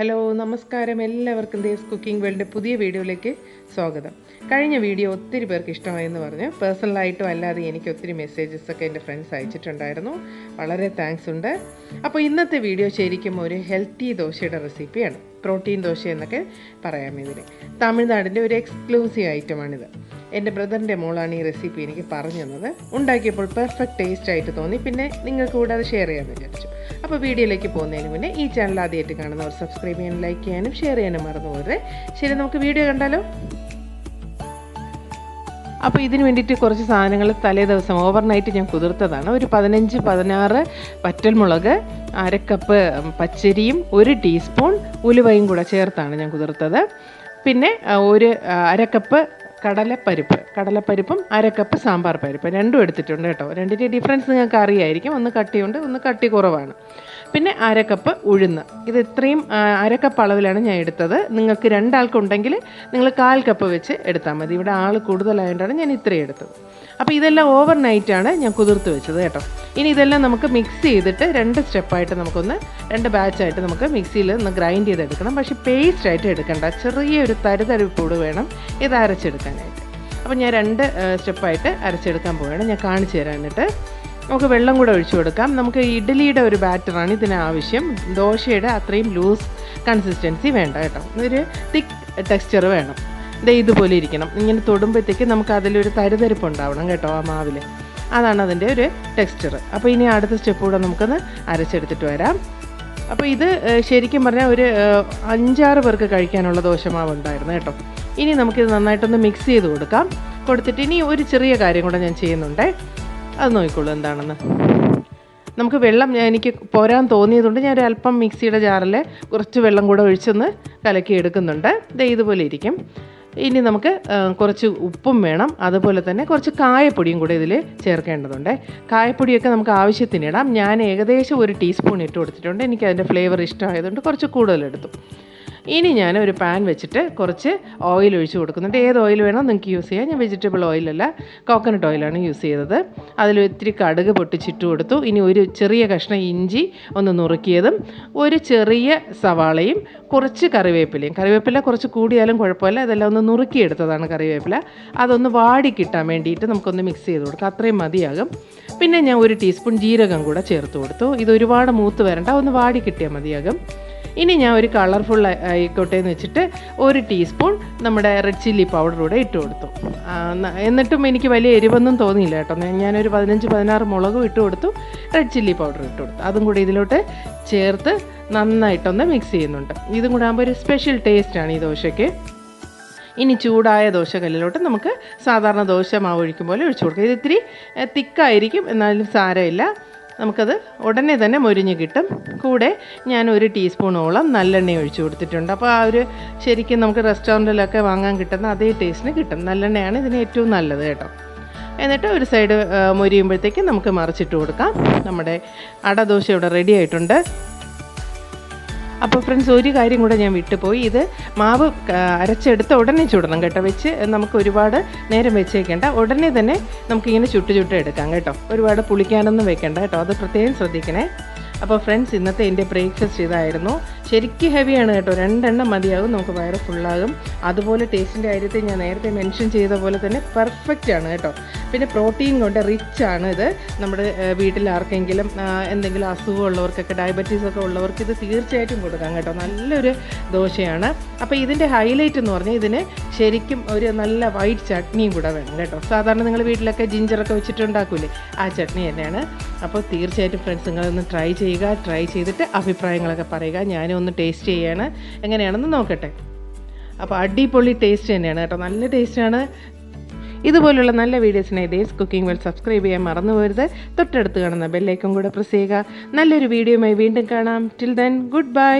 Hello നമസ്കാരം, എല്ലാവർക്കും Dev's cooking വേൾഡിൻ്റെ പുതിയ വീഡിയോയിലേക്ക് സ്വാഗതം. കഴിഞ്ഞ വീഡിയോ ഒത്തിരി പേർക്ക് ഇഷ്ടമായെന്ന് പറഞ്ഞ് പേഴ്സണലായിട്ടും അല്ലാതെ എനിക്ക് ഒത്തിരി മെസ്സേജസൊക്കെ എൻ്റെ ഫ്രണ്ട്സ് അയച്ചിട്ടുണ്ടായിരുന്നു. വളരെ താങ്ക്സ് ഉണ്ട്. അപ്പോൾ ഇന്നത്തെ വീഡിയോ ശരിക്കും ഒരു ഹെൽത്തി ദോശയുടെ റെസിപ്പിയാണ്. പ്രോട്ടീൻ ദോശ എന്നൊക്കെ പറയാം. ഇതിന് തമിഴ്നാടിൻ്റെ ഒരു എക്സ്ക്ലൂസീവ് ഐറ്റമാണിത്. എൻ്റെ ബ്രദറിൻ്റെ മോളാണ് ഈ റെസിപ്പി എനിക്ക് പറഞ്ഞു തന്നത്. ഉണ്ടാക്കിയപ്പോൾ പെർഫെക്റ്റ് ടേസ്റ്റ് ആയിട്ട് തോന്നി. പിന്നെ നിങ്ങൾക്ക് കൂടെ അത് ഷെയർ ചെയ്യാമെന്ന് വിചാരിച്ചു. അപ്പോൾ വീഡിയോയിലേക്ക് പോകുന്നതിന് മുന്നേ ഈ ചാനൽ ആദ്യമായിട്ട് കാണുന്നവർ സബ്സ്ക്രൈബ് ചെയ്യാനും ലൈക്ക് ചെയ്യാനും ഷെയർ ചെയ്യാനും മറന്നു പോകരുത്. ശരി, നമുക്ക് വീഡിയോ കണ്ടാലോ. അപ്പോൾ ഇതിന് വേണ്ടിയിട്ട് കുറച്ച് സാധനങ്ങൾ തലേ ദിവസം ഓവർനൈറ്റ് ഞാൻ കുതിർത്തതാണ്. ഒരു 15-16 വറ്റൽമുളക്, 1/2 കപ്പ് പച്ചരിയും 1 ടീസ്പൂൺ ഉലുവയും കൂടെ ചേർത്താണ് ഞാൻ കുതിർത്തത്. പിന്നെ 1/2 കപ്പ് കടലപ്പരിപ്പും 1/2 കപ്പ് സാമ്പാർ പരിപ്പ് രണ്ടും എടുത്തിട്ടുണ്ട് കേട്ടോ. രണ്ടിൻ്റെ ഡിഫറൻസ് നിങ്ങൾക്ക് അറിയായിരിക്കും. ഒന്ന് കട്ടിയുണ്ട്, ഒന്ന് കട്ടി കുറവാണ്. പിന്നെ 1/2 കപ്പ് ഉഴുന്ന്. ഇത് ഇത്രയും 1/2 കപ്പ് അളവിലാണ് ഞാൻ എടുത്തത്. നിങ്ങൾക്ക് 2 ആൾക്കുണ്ടെങ്കിൽ നിങ്ങൾ 1/4 കപ്പ് വെച്ച് എടുത്താൽ മതി. ഇവിടെ ആൾ കൂടുതലായതുകൊണ്ടാണ് ഞാൻ ഇത്രയും എടുത്തത്. അപ്പോൾ ഇതെല്ലാം ഓവർ നൈറ്റാണ് ഞാൻ കുതിർത്ത് വെച്ചത് കേട്ടോ. ഇനി ഇതെല്ലാം നമുക്ക് മിക്സ് ചെയ്തിട്ട് 2 സ്റ്റെപ്പായിട്ട് 2 ബാച്ചായിട്ട് നമുക്ക് മിക്സിയിൽ ഒന്ന് ഗ്രൈൻഡ് ചെയ്തെടുക്കണം. പക്ഷേ പേസ്റ്റായിട്ട് എടുക്കണ്ട, ചെറിയൊരു തരിതരിപ്പോട് വേണം ഇത് അരച്ചെടുക്കാനായിട്ട്. അപ്പോൾ ഞാൻ 2 സ്റ്റെപ്പായിട്ട് അരച്ചെടുക്കാൻ പോവുകയാണ്. ഞാൻ കാണിച്ചു തരാം. എന്നിട്ട് നമുക്ക് വെള്ളം കൂടെ ഒഴിച്ചു കൊടുക്കാം. നമുക്ക് ഇഡ്ഡലിയുടെ ഒരു ബാറ്ററാണ് ഇതിന് ആവശ്യം. ദോശയുടെ അത്രയും ലൂസ് കൺസിസ്റ്റൻസി വേണ്ട കേട്ടോ. ഒരു തിക്ക് ടെക്സ്ചർ വേണം. ഇതുപോലെ ഇരിക്കണം. ഇങ്ങനെ തൊടുമ്പോഴത്തേക്ക് നമുക്ക് അതിലൊരു തരിതരിപ്പ് ഉണ്ടാവണം കേട്ടോ ആ മാവിൽ. അതാണ് അതിൻ്റെ ഒരു ടെക്സ്ചർ. അപ്പോൾ ഇനി അടുത്ത സ്റ്റെപ്പ് കൂടെ നമുക്കൊന്ന് അരച്ചെടുത്തിട്ട് വരാം. അപ്പോൾ ഇത് ശരിക്കും പറഞ്ഞാൽ ഒരു 5-6 പേർക്ക് കഴിക്കാനുള്ള ദോശമാവ് ഉണ്ടായിരുന്നു കേട്ടോ. ഇനി നമുക്കിത് നന്നായിട്ടൊന്ന് മിക്സ് ചെയ്ത് കൊടുത്തിട്ട് ഇനി ഒരു ചെറിയ കാര്യം കൂടെ ഞാൻ ചെയ്യുന്നുണ്ട്. അത് നോക്കിക്കോളൂ എന്താണെന്ന്. നമുക്ക് വെള്ളം എനിക്ക് പോരാൻ തോന്നിയതുകൊണ്ട് ഞാൻ ഒരു അല്പം മിക്സിയുടെ ജാറിൽ കുറച്ച് വെള്ളം കൂടെ ഒഴിച്ചൊന്ന് കലക്കി എടുക്കുന്നുണ്ട്. ഇതുപോലെ ഇരിക്കും. ഇനി നമുക്ക് കുറച്ച് ഉപ്പും വേണം. അതുപോലെ തന്നെ കുറച്ച് കായപ്പൊടിയും കൂടെ ഇതിൽ ചേർക്കേണ്ടതുണ്ട്. കായപ്പൊടിയൊക്കെ നമുക്ക് ആവശ്യത്തിന് ഇടാം. ഞാൻ ഏകദേശം 1 ടീസ്പൂൺ ഇട്ട് കൊടുത്തിട്ടുണ്ട്. എനിക്ക് അതിൻ്റെ ഫ്ലേവർ ഇഷ്ടമായതുകൊണ്ട് കുറച്ച് കൂടുതലെടുത്തു. ഇനി ഞാൻ ഒരു പാൻ വെച്ചിട്ട് കുറച്ച് ഓയിൽ ഒഴിച്ച് കൊടുക്കുന്നുണ്ട്. ഏത് ഓയിൽ വേണം നിങ്ങൾക്ക് യൂസ് ചെയ്യാം. ഞാൻ വെജിറ്റബിൾ ഓയിലല്ല, കോക്കനട്ട് ഓയിലാണ് യൂസ് ചെയ്തത്. അതിൽ ഇത്തിരി കടുക് പൊട്ടിച്ചിട്ട് കൊടുത്തു. ഇനി ഒരു ചെറിയ കഷ്ണം ഇഞ്ചി ഒന്ന് നുറുക്കിയതും, ഒരു ചെറിയ സവാളയും, കുറച്ച് കറിവേപ്പില കുറച്ച് കൂടിയാലും കുഴപ്പമില്ല. ഇതെല്ലാം ഒന്ന് നുറുക്കിയെടുത്തതാണ് കറിവേപ്പില. അതൊന്ന് വാടി കിട്ടാൻ വേണ്ടിയിട്ട് നമുക്കൊന്ന് മിക്സ് ചെയ്ത് കൊടുക്കാം. അത്രയും മതിയാകും. പിന്നെ ഞാൻ 1 ടീസ്പൂൺ ജീരകം കൂടെ ചേർത്ത് കൊടുത്തു. ഇത് ഒരുപാട് മൂത്ത് വരണ്ട, ഒന്ന് വാടി കിട്ടിയാൽ മതിയാകും. ഇനി ഞാൻ ഒരു കളർഫുൾ ആയിക്കോട്ടെ എന്ന് വെച്ചിട്ട് 1 ടീസ്പൂൺ നമ്മുടെ റെഡ് ചില്ലി പൗഡർ കൂടെ ഇട്ട് കൊടുത്തു. എന്നിട്ടും എനിക്ക് വലിയ എരിവൊന്നും തോന്നിയില്ല കേട്ടോ. ഞാനൊരു 15-16 മുളകും ഇട്ട് കൊടുത്തു, റെഡ് ചില്ലി പൗഡർ ഇട്ട് കൊടുത്തു. അതും കൂടി ഇതിലോട്ട് ചേർത്ത് നന്നായിട്ടൊന്ന് മിക്സ് ചെയ്യുന്നുണ്ട്. ഇതും കൂടെ ആകുമ്പോൾ ഒരു സ്പെഷ്യൽ ടേസ്റ്റാണ് ഈ ദോശയ്ക്ക്. ഇനി ചൂടായ ദോശക്കല്ലിലോട്ട് നമുക്ക് സാധാരണ ദോശ മാവ് ഒഴിക്കും പോലെ ഒഴിച്ചു കൊടുക്കുക. ഇത് ഇത്തിരി തിക്കായിരിക്കും, എന്നാലും സാരമില്ല. നമുക്കത് ഉടനെ തന്നെ മൊരിഞ്ഞ് കിട്ടും. കൂടെ ഞാൻ 1 ടീസ്പൂണോളം നല്ലെണ്ണ ഒഴിച്ചു കൊടുത്തിട്ടുണ്ട്. അപ്പോൾ ആ ഒരു ശരിക്കും നമുക്ക് റെസ്റ്റോറൻറ്റിലൊക്കെ വാങ്ങാൻ കിട്ടുന്ന അതേ ടേസ്റ്റിന് കിട്ടും. നല്ലെണ്ണയാണ് ഇതിന് ഏറ്റവും നല്ലത് കേട്ടോ. എന്നിട്ട് ഒരു സൈഡ് മൊരിയുമ്പോഴത്തേക്കും നമുക്ക് മറിച്ചിട്ട് കൊടുക്കാം. നമ്മുടെ അടദോശ ഇവിടെ റെഡി ആയിട്ടുണ്ട്. അപ്പോൾ ഫ്രണ്ട്സ്, ഒരു കാര്യം കൂടെ ഞാൻ വിട്ടുപോയി. ഇത് മാവ് അരച്ചെടുത്ത് ഉടനെ ചുടണം കേട്ടോ. നമുക്ക് ഒരുപാട് നേരം വെച്ചേക്കേണ്ട. ഉടനെ തന്നെ നമുക്കിങ്ങനെ ചുട്ട് എടുക്കാം കേട്ടോ. ഒരുപാട് പുളിക്കാനൊന്നും വെക്കേണ്ട കേട്ടോ. അത് പ്രത്യേകം ശ്രദ്ധിക്കണേ. അപ്പോൾ ഫ്രണ്ട്സ്, ഇന്നത്തെ എൻ്റെ ബ്രേക്ക്ഫാസ്റ്റ് ഇതായിരുന്നു. ശരിക്കും ഹെവിയാണ് കേട്ടോ. 2 എണ്ണം മതിയാകും, നമുക്ക് വയറ് ഫുള്ളാകും. അതുപോലെ ടേസ്റ്റിൻ്റെ കാര്യത്തിൽ ഞാൻ നേരത്തെ മെൻഷൻ ചെയ്ത പോലെ തന്നെ പെർഫെക്റ്റ് ആണ് കേട്ടോ. പിന്നെ പ്രോട്ടീൻ കൊണ്ട് റിച്ച് ആണ് ഇത്. നമ്മുടെ വീട്ടിൽ ആർക്കെങ്കിലും എന്തെങ്കിലും അസുഖമുള്ളവർക്കൊക്കെ, ഡയബറ്റീസൊക്കെ ഉള്ളവർക്ക് ഇത് തീർച്ചയായിട്ടും കൊടുക്കാം കേട്ടോ. നല്ലൊരു ദോശയാണ്. അപ്പോൾ ഇതിൻ്റെ ഹൈലൈറ്റ് എന്ന് പറഞ്ഞാൽ ഇതിന് ശരിക്കും ഒരു നല്ല വൈറ്റ് ചട്നിയും കൂടെ വേണം കേട്ടോ. സാധാരണ നിങ്ങൾ വീട്ടിലൊക്കെ ജിഞ്ചറൊക്കെ വെച്ചിട്ടുണ്ടാക്കൂലേ, ആ ചട്നി തന്നെയാണ്. അപ്പോൾ തീർച്ചയായിട്ടും ഫ്രണ്ട്സ്, നിങ്ങളൊന്ന് ട്രൈ ചെയ്തിട്ട് അഭിപ്രായങ്ങളൊക്കെ പറയുക. ഞാനും ഒന്ന് ടേസ്റ്റ് ചെയ്യാണ്, എങ്ങനെയാണെന്ന് നോക്കട്ടെ. അപ്പോൾ അടിപൊളി ടേസ്റ്റ് തന്നെയാണ് കേട്ടോ. നല്ല ടേസ്റ്റാണ്. ഇതുപോലുള്ള നല്ല വീഡിയോസിനായി ദേവ്സ് കുക്കിംഗ് വേൾഡ് സബ്സ്ക്രൈബ് ചെയ്യാൻ മറന്നു പോകരുത്. തൊട്ടടുത്ത് കാണുന്ന ബെല്ലൈക്കൺ കൂടെ പ്രസ് ചെയ്യുക. നല്ലൊരു വീഡിയോയുമായി വീണ്ടും കാണാം. Till then, good bye.